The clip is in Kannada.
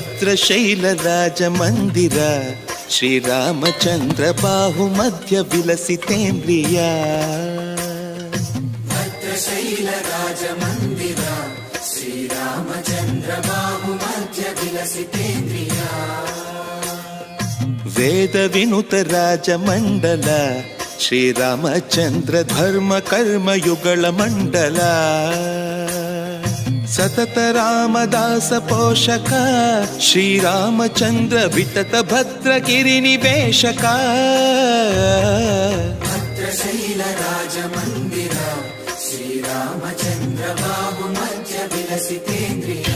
ಭದ್ರಶೈಲ ರಾಜ ಮಂದಿರ ಶ್ರೀರಾಮಚಂದ್ರ ಬಾಹು ಮಧ್ಯ ವಿಲಸಿತೇಂದ್ರಿಯ. ಭದ್ರಶೈಲ ರಾಜ ಮಂದಿರ ಶ್ರೀರಾಮಚಂದ್ರ ಬಾಹು ಮಧ್ಯ ವಿಲಸಿತೇಂದ್ರಿಯ. ವೇದ ವಿನುತ ರಾಜ ಮಂಡಲ ಶ್ರೀರಾಮಚಂದ್ರ ಧರ್ಮ ಕರ್ಮಯುಗಳ ಮಂಡಲ. ಸತತ ರಾಮದಾಸ ಪೋಷಕ ಶ್ರೀರಾಮಚಂದ್ರ ವಿತತ ಭದ್ರಗಿರಿ ನಿವೇಶಕ. ಭದ್ರಶೈಲ ರಾಜ ಮಂದಿರ ಶ್ರೀರಾಮಚಂದ್ರ ಬಾಹು ಮಧ್ಯ ವಿಲಸಿತೇಂದ್ರಿಯ.